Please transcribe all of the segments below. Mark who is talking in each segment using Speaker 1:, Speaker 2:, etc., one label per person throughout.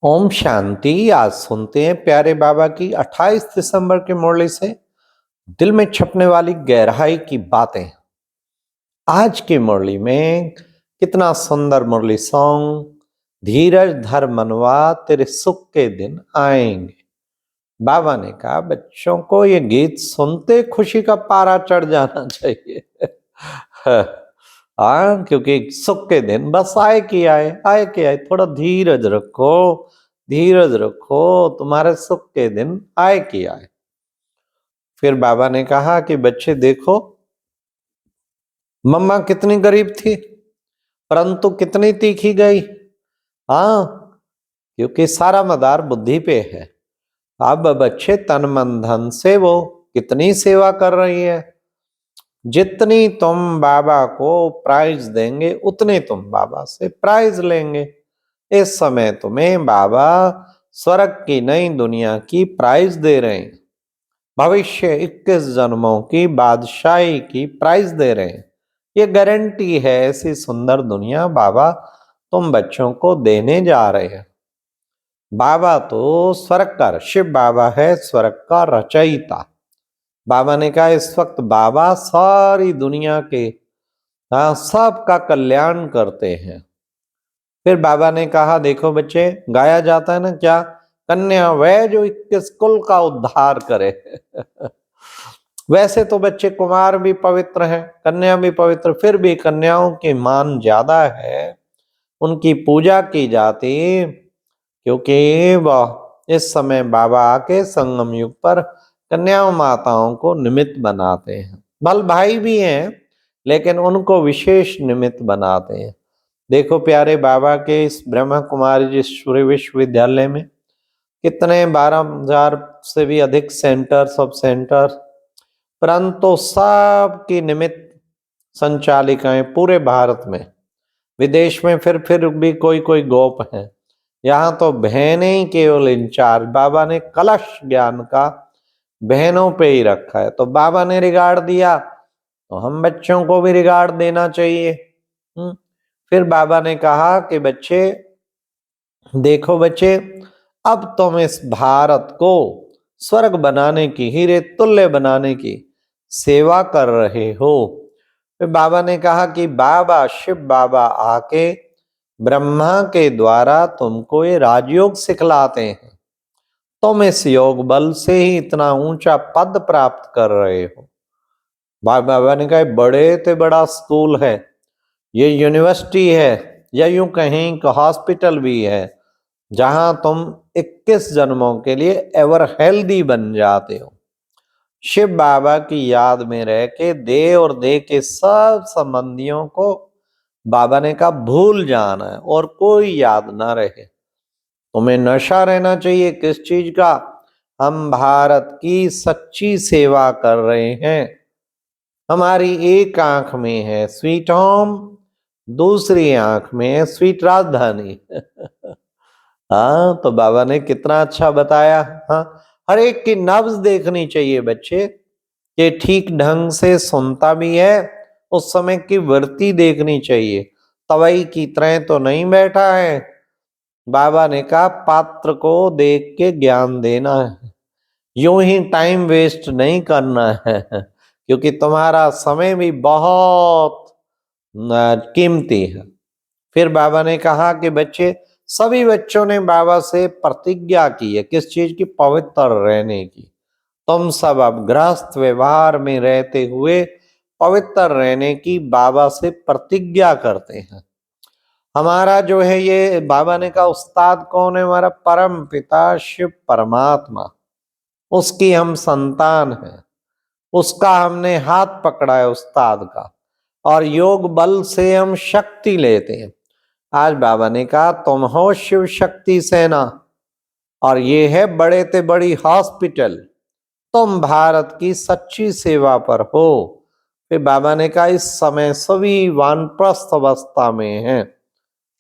Speaker 1: ओम शांति। आज सुनते हैं प्यारे बाबा की 28 दिसंबर की मुरली से दिल में छपने वाली गहराई की बातें। आज की मुरली में कितना सुंदर मुरली सॉन्ग। धीरज धर मनवा तेरे सुख के दिन आएंगे। बाबा ने कहा बच्चों को ये गीत सुनते खुशी का पारा चढ़ जाना चाहिए। हाँ, क्योंकि सुख के दिन बस आए कि आए, आए कि आए। थोड़ा धीरज रखो, धीरज रखो, तुम्हारे सुख के दिन आए कि आए। फिर बाबा ने कहा कि बच्चे देखो, मम्मा कितनी गरीब थी परंतु कितनी तीखी गई। हाँ, क्योंकि सारा मदार बुद्धि पे है। अब बच्चे तन मन धन से वो कितनी सेवा कर रही है। जितनी तुम बाबा को प्राइज देंगे उतने तुम बाबा से प्राइज लेंगे। इस समय तुम्हें बाबा स्वर्ग की नई दुनिया की प्राइज दे रहे हैं। भविष्य 21 जन्मों की बादशाही की प्राइज दे रहे हैं। ये गारंटी है, ऐसी सुंदर दुनिया बाबा तुम बच्चों को देने जा रहे हैं। बाबा तो स्वर्ग का, शिव बाबा है स्वर्ग का रचयिता। बाबा ने कहा इस वक्त बाबा सारी दुनिया के सबका कल्याण करते हैं। फिर बाबा ने कहा देखो बच्चे, गाया जाता है ना क्या, कन्या वह जो 21 कुल का उद्धार करे। वैसे तो बच्चे कुमार भी पवित्र हैं, कन्या भी पवित्र, फिर भी कन्याओं की मान ज्यादा है, उनकी पूजा की जाती, क्योंकि वह इस समय बाबा आके संगम युग पर कन्याओं माताओं को निमित्त बनाते हैं। बल भाई भी हैं लेकिन उनको विशेष निमित्त बनाते हैं। देखो प्यारे बाबा के इस ब्रह्मा कुमारी ईश्वरी विश्वविद्यालय में कितने 12,000 से भी अधिक सेंटर, सब सेंटर, परंतु सबकी निमित्त संचालिकाएं पूरे भारत में, विदेश में फिर भी कोई कोई गोप है। यहाँ तो बहनें ही केवल इंचार्ज। बाबा ने कलश ज्ञान का बहनों पे ही रखा है। तो बाबा ने रिगार्ड दिया तो हम बच्चों को भी रिगार्ड देना चाहिए। फिर बाबा ने कहा कि बच्चे देखो बच्चे, अब तुम इस भारत को स्वर्ग बनाने की, हीरे तुल्य बनाने की सेवा कर रहे हो। फिर बाबा ने कहा कि बाबा शिव बाबा आके ब्रह्मा के द्वारा तुमको ये राजयोग सिखलाते हैं। तुम इस योग बल से ही इतना ऊंचा पद प्राप्त कर रहे हो। बाबा ने कहा बड़े से बड़ा स्कूल है, ये यूनिवर्सिटी है, या यूं कहीं का हॉस्पिटल भी है, जहां तुम 21 जन्मों के लिए एवर हेल्दी बन जाते हो। शिव बाबा की याद में रह के दे और दे के सब संबंधियों को बाबा ने कहा भूल जाना है और कोई याद ना रहे। तुम्हें नशा रहना चाहिए किस चीज का, हम भारत की सच्ची सेवा कर रहे हैं। हमारी एक आंख में है स्वीट होम, दूसरी आंख में है स्वीट राजधानी। हाँ, तो बाबा ने कितना अच्छा बताया। हाँ, हर एक की नब्ज देखनी चाहिए बच्चे, कि ठीक ढंग से सुनता भी है, उस समय की वृत्ति देखनी चाहिए। तवई की तरह तो नहीं बैठा है। बाबा ने कहा पात्र को देख के ज्ञान देना है, यूं ही टाइम वेस्ट नहीं करना है। क्योंकि तुम्हारा समय भी बहुत कीमती है। फिर बाबा ने कहा कि बच्चे, सभी बच्चों ने बाबा से प्रतिज्ञा की है, किस चीज की, पवित्र रहने की। तुम सब अब गृहस्थ व्यवहार में रहते हुए पवित्र रहने की बाबा से प्रतिज्ञा करते हैं। हमारा जो है ये बाबा ने कहा उस्ताद कौन है, हमारा परम पिता शिव परमात्मा, उसकी हम संतान हैं, उसका हमने हाथ पकड़ा है उस्ताद का, और योग बल से हम शक्ति लेते हैं। आज बाबा ने कहा तुम हो शिव शक्ति सेना, और ये है बड़े ते बड़ी हॉस्पिटल, तुम भारत की सच्ची सेवा पर हो। फिर बाबा ने कहा इस समय सभी वानप्रस्थ अवस्था में हैं,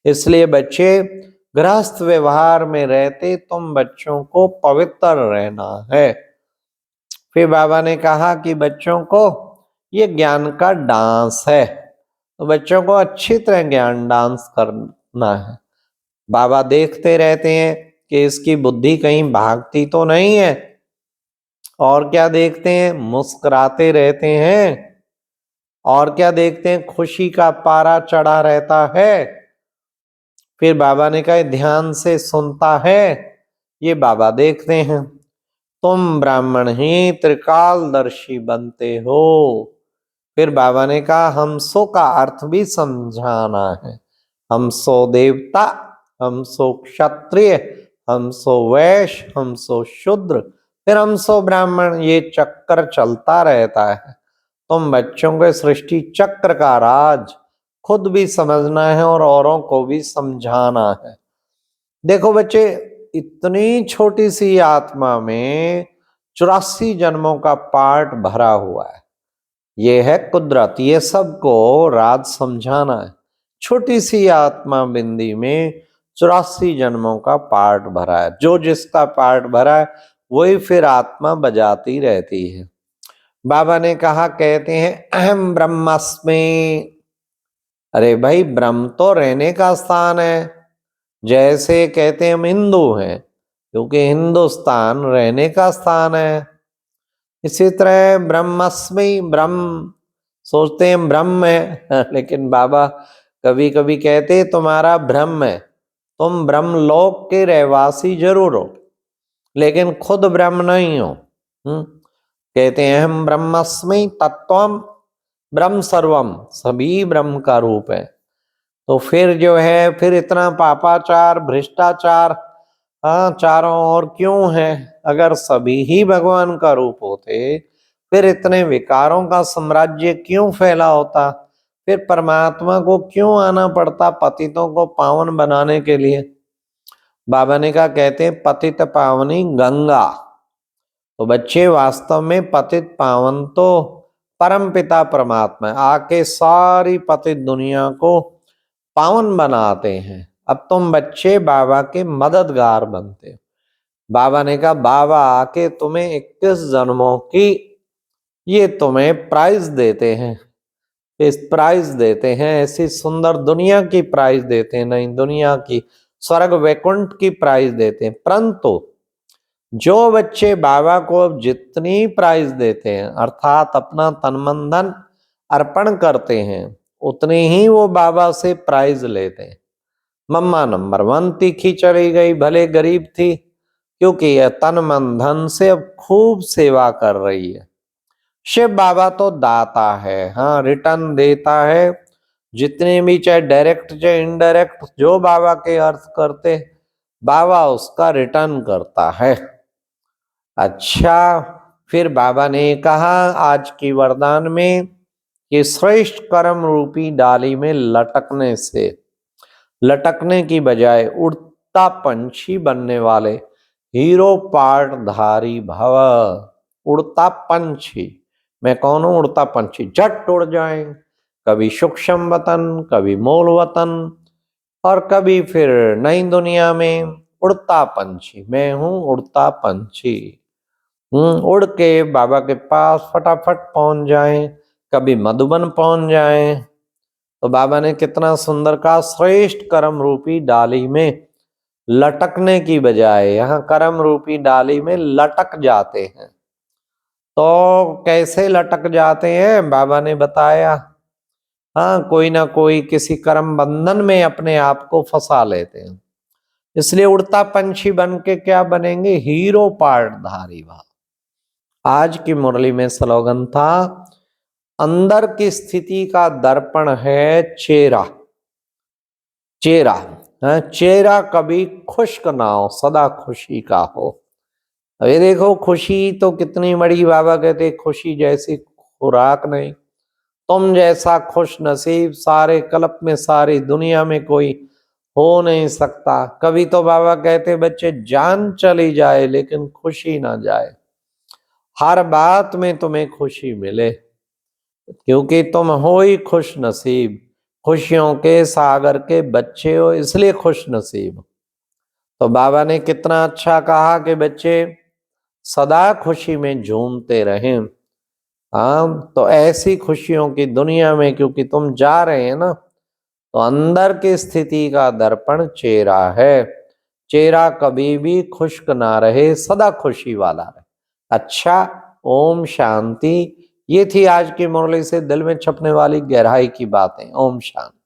Speaker 1: इसलिए बच्चे गृहस्थ व्यवहार में रहते तुम बच्चों को पवित्र रहना है। फिर बाबा ने कहा कि बच्चों को ये ज्ञान का डांस है, तो बच्चों को अच्छी तरह ज्ञान डांस करना है। बाबा देखते रहते हैं कि इसकी बुद्धि कहीं भागती तो नहीं है। और क्या देखते हैं, मुस्कुराते रहते हैं। और क्या देखते हैं, खुशी का पारा चढ़ा रहता है। फिर बाबा ने कहा ध्यान से सुनता है, ये बाबा देखते हैं। तुम ब्राह्मण ही त्रिकालदर्शी बनते हो। फिर बाबा ने कहा हमसो का अर्थ भी समझाना है। हमसो देवता, हमसो क्षत्रिय, हमसो वैश्य, हमसो शूद्र, फिर हमसो ब्राह्मण, ये चक्कर चलता रहता है। तुम बच्चों को सृष्टि चक्र का राज खुद भी समझना है और औरों को भी समझाना है। देखो बच्चे, इतनी छोटी सी आत्मा में 84 जन्मों का पार्ट भरा हुआ है। ये है कुदरत, ये सबको राज समझाना है। छोटी सी आत्मा बिंदी में 84 जन्मों का पार्ट भरा है। जो जिसका पार्ट भरा है वही फिर आत्मा बजाती रहती है। बाबा ने कहा, कहते हैं अहम ब्रह्मास्मि। अरे भाई, ब्रह्म तो रहने का स्थान है। जैसे कहते हैं हम हिंदू हैं, क्योंकि हिंदुस्तान रहने का स्थान है। इसी तरह ब्रह्मस्मि, ब्रह्म सोचते हैं ब्रह्म है लेकिन बाबा कभी कभी कहते तुम्हारा भ्रम है। तुम ब्रह्मलोक के रहवासी जरूर हो, लेकिन खुद ब्रह्म नहीं हो। कहते हैं हम ब्रह्मस्मि तत्वम ब्रह्म सर्वम, सभी ब्रह्म का रूप है। तो फिर जो है, फिर इतना पापाचार भ्रष्टाचार चारों ओर क्यों है? अगर सभी ही भगवान का रूप होते फिर इतने विकारों का साम्राज्य क्यों फैला होता? फिर परमात्मा को क्यों आना पड़ता पतितों को पावन बनाने के लिए? बाबा ने कहा, कहते हैं पतित पावनी गंगा। तो बच्चे, वास्तव में पतित पावन तो परम पिता परमात्मा है, आके सारी पतित दुनिया को पावन बनाते हैं। अब तुम बच्चे बाबा के मददगार बनते हो। बाबा ने कहा, बाबा आके तुम्हें 21 जन्मों की ये तुम्हें प्राइज देते हैं, इस प्राइज देते हैं, ऐसी सुंदर दुनिया की प्राइज देते हैं, नहीं दुनिया की स्वर्ग वैकुंठ की प्राइज देते हैं। परंतु जो बच्चे बाबा को अब जितनी प्राइज देते हैं, अर्थात अपना तन मन धन अर्पण करते हैं, उतनी ही वो बाबा से प्राइज लेते हैं। मम्मा नंबर 1 तीखी चली गई, भले गरीब थी, क्योंकि यह तन मन धन से अब खूब सेवा कर रही है। शिव बाबा तो दाता है, हाँ रिटर्न देता है। जितने भी चाहे डायरेक्ट चाहे इनडायरेक्ट जो बाबा के अर्थ करते, बाबा उसका रिटर्न करता है। अच्छा, फिर बाबा ने कहा आज की वरदान में कि श्रेष्ठ कर्म रूपी डाली में लटकने की बजाय उड़ता पंछी बनने वाले हीरो पार्टधारी भव। उड़ता पंछी, मैं कौन हूं? उड़ता पंछी, झट उड़ जाए। कभी सूक्ष्म वतन, कभी मूल वतन, और कभी फिर नई दुनिया में। उड़ता पंछी मैं हूं, उड़ता पंछी। उड़ के बाबा के पास फटाफट पहुंच जाए, कभी मधुबन पहुंच जाए। तो बाबा ने कितना सुंदर कहा, श्रेष्ठ कर्म रूपी डाली में लटकने की बजाय यहाँ कर्म रूपी डाली में लटक जाते हैं। तो कैसे लटक जाते हैं बाबा ने बताया। हाँ, कोई ना कोई किसी कर्म बंधन में अपने आप को फंसा लेते हैं। इसलिए उड़ता पंछी बन के क्या बनेंगे? हीरो पार्टधारी भाव। आज की मुरली में स्लोगन था, अंदर की स्थिति का दर्पण है चेहरा। चेहरा चेहरा कभी खुश्क ना हो, सदा खुशी का हो। अरे देखो, खुशी तो कितनी बड़ी, बाबा कहते खुशी जैसी खुराक नहीं। तुम जैसा खुश नसीब सारे कल्प में सारी दुनिया में कोई हो नहीं सकता। कभी तो बाबा कहते बच्चे जान चली जाए लेकिन खुशी ना जाए, हर बात में तुम्हें खुशी मिले, क्योंकि तुम हो ही खुश नसीब, खुशियों के सागर के बच्चे हो, इसलिए खुश नसीब। तो बाबा ने कितना अच्छा कहा कि बच्चे सदा खुशी में झूमते रहें। हाँ, तो ऐसी खुशियों की दुनिया में क्योंकि तुम जा रहे हैं ना, तो अंदर की स्थिति का दर्पण चेहरा है। चेहरा कभी भी खुश्क ना रहे, सदा खुशी वाला रहे। अच्छा, ओम शांति। ये थी आज की मुरली से दिल में छपने वाली गहराई की बातें। ओम शांति।